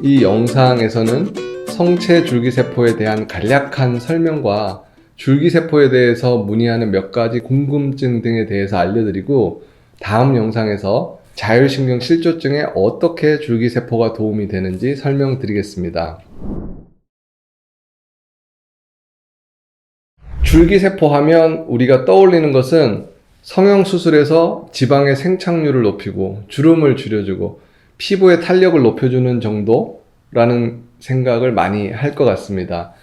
이 영상에서는 성체 줄기세포에 대한 간략한 설명과 줄기세포에 대해서 문의하는 몇 가지 궁금증 등에 대해서 알려드리고, 다음 영상에서 자율신경 실조증에 어떻게 줄기세포가 도움이 되는지 설명드리겠습니다. 줄기세포 하면 우리가 떠올리는 것은 성형수술에서 지방의 생착률을 높이고 주름을 줄여주고 피부의 탄력을 높여주는 정도라는 생각을 많이 할 것 같습니다.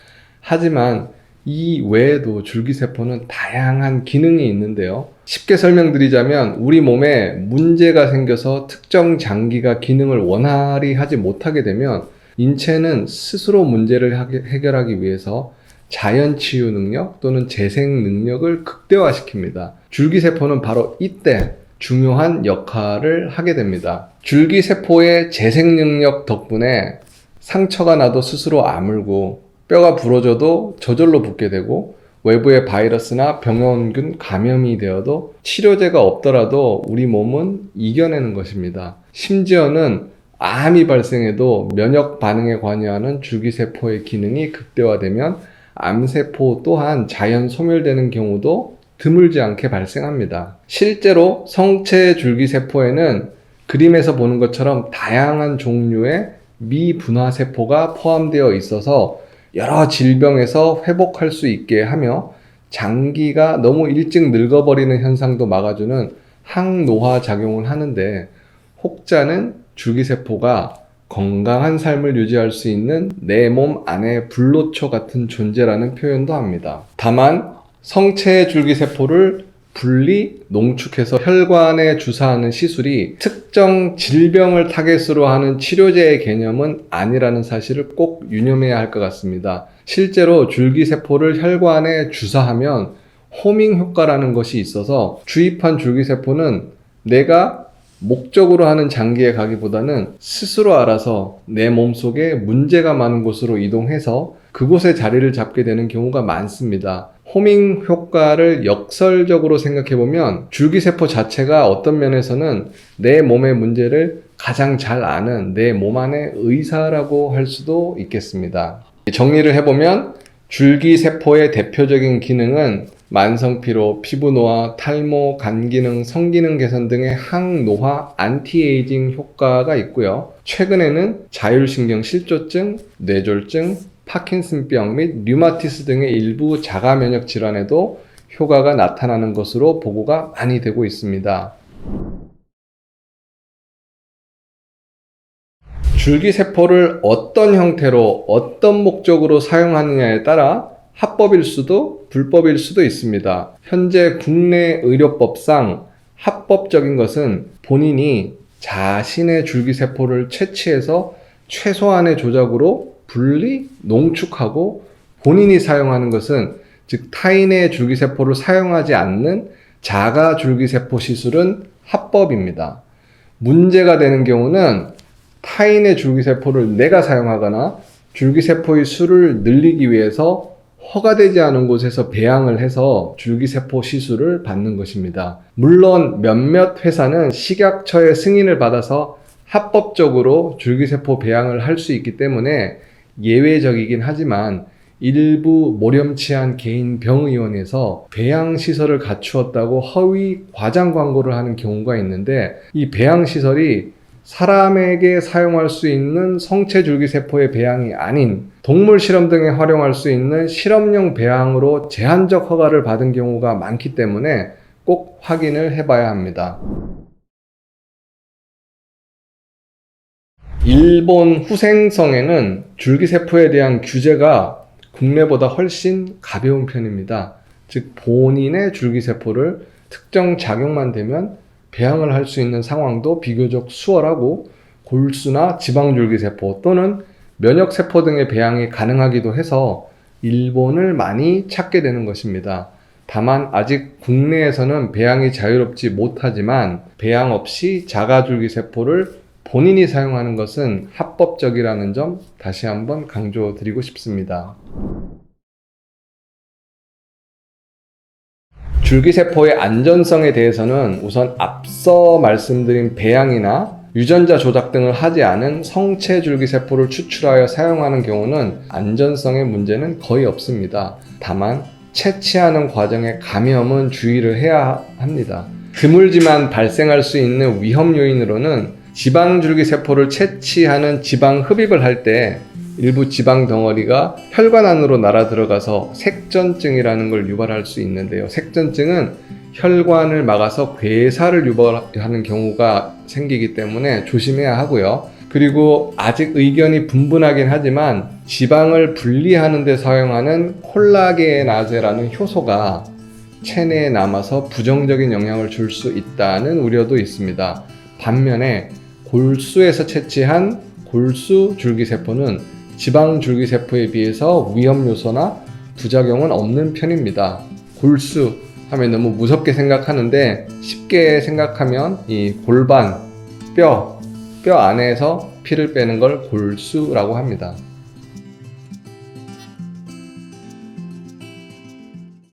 하지만 이 외에도 줄기세포는 다양한 기능이 있는데요. 쉽게 설명드리자면 우리 몸에 문제가 생겨서 특정 장기가 기능을 원활히 하지 못하게 되면 인체는 스스로 문제를 해결하기 위해서 자연치유 능력 또는 재생 능력을 극대화시킵니다. 줄기세포는 바로 이때 중요한 역할을 하게 됩니다. 줄기세포의 재생 능력 덕분에 상처가 나도 스스로 아물고 뼈가 부러져도 저절로 붓게 되고 외부의 바이러스나 병원균 감염이 되어도 치료제가 없더라도 우리 몸은 이겨내는 것입니다. 심지어는 암이 발생해도 면역 반응에 관여하는 줄기세포의 기능이 극대화되면 암세포 또한 자연 소멸되는 경우도 드물지 않게 발생합니다. 실제로 성체 줄기세포에는 그림에서 보는 것처럼 다양한 종류의 미분화세포가 포함되어 있어서 여러 질병에서 회복할 수 있게 하며 장기가 너무 일찍 늙어버리는 현상도 막아주는 항노화 작용을 하는데, 혹자는 줄기세포가 건강한 삶을 유지할 수 있는 내 몸 안의 불로초 같은 존재라는 표현도 합니다. 다만 성체 줄기세포를 분리, 농축해서 혈관에 주사하는 시술이 특정 질병을 타겟으로 하는 치료제의 개념은 아니라는 사실을 꼭 유념해야 할 것 같습니다. 실제로 줄기세포를 혈관에 주사하면 호밍 효과라는 것이 있어서 주입한 줄기세포는 내가 목적으로 하는 장기에 가기보다는 스스로 알아서 내 몸속에 문제가 많은 곳으로 이동해서 그곳에 자리를 잡게 되는 경우가 많습니다. 호밍 효과를 역설적으로 생각해보면 줄기세포 자체가 어떤 면에서는 내 몸의 문제를 가장 잘 아는 내 몸 안의 의사라고 할 수도 있겠습니다. 정리를 해보면 줄기세포의 대표적인 기능은 만성피로, 피부노화, 탈모, 간기능, 성기능 개선 등의 항노화, 안티에이징 효과가 있고요. 최근에는 자율신경 실조증, 뇌졸중, 파킨슨병 및 류마티스 등의 일부 자가면역 질환에도 효과가 나타나는 것으로 보고가 많이 되고 있습니다. 줄기세포를 어떤 형태로 어떤 목적으로 사용하느냐에 따라 합법일 수도 불법일 수도 있습니다. 현재 국내 의료법상 합법적인 것은 본인이 자신의 줄기세포를 채취해서 최소한의 조작으로 분리, 농축하고 본인이 사용하는 것은, 즉 타인의 줄기세포를 사용하지 않는 자가 줄기세포 시술은 합법입니다. 문제가 되는 경우는 타인의 줄기세포를 내가 사용하거나 줄기세포의 수를 늘리기 위해서 허가되지 않은 곳에서 배양을 해서 줄기세포 시술을 받는 것입니다. 물론 몇몇 회사는 식약처의 승인을 받아서 합법적으로 줄기세포 배양을 할 수 있기 때문에 예외적이긴 하지만 일부 모렴치한 개인 병의원에서 배양시설을 갖추었다고 허위 과장 광고를 하는 경우가 있는데, 이 배양시설이 사람에게 사용할 수 있는 성체 줄기세포의 배양이 아닌 동물 실험 등에 활용할 수 있는 실험용 배양으로 제한적 허가를 받은 경우가 많기 때문에 꼭 확인을 해봐야 합니다. 일본 후생성에는 줄기세포에 대한 규제가 국내보다 훨씬 가벼운 편입니다. 즉 본인의 줄기세포를 특정 작용만 되면 배양을 할 수 있는 상황도 비교적 수월하고, 골수나 지방줄기세포 또는 면역세포 등의 배양이 가능하기도 해서 일본을 많이 찾게 되는 것입니다. 다만 아직 국내에서는 배양이 자유롭지 못하지만 배양 없이 자가줄기세포를 본인이 사용하는 것은 합법적이라는 점 다시 한번 강조드리고 싶습니다. 줄기세포의 안전성에 대해서는 우선 앞서 말씀드린 배양이나 유전자 조작 등을 하지 않은 성체 줄기세포를 추출하여 사용하는 경우는 안전성의 문제는 거의 없습니다. 다만 채취하는 과정의 감염은 주의를 해야 합니다. 드물지만 발생할 수 있는 위험 요인으로는 지방줄기세포를 채취하는 지방 흡입을 할 때 일부 지방 덩어리가 혈관 안으로 날아 들어가서 색전증이라는 걸 유발할 수 있는데요. 색전증은 혈관을 막아서 괴사를 유발하는 경우가 생기기 때문에 조심해야 하고요. 그리고 아직 의견이 분분하긴 하지만 지방을 분리하는 데 사용하는 콜라겐아제라는 효소가 체내에 남아서 부정적인 영향을 줄 수 있다는 우려도 있습니다. 반면에 골수에서 채취한 골수 줄기세포는 지방 줄기세포에 비해서 위험 요소나 부작용은 없는 편입니다. 골수 하면 너무 무섭게 생각하는데 쉽게 생각하면 이 골반, 뼈 안에서 피를 빼는 걸 골수라고 합니다.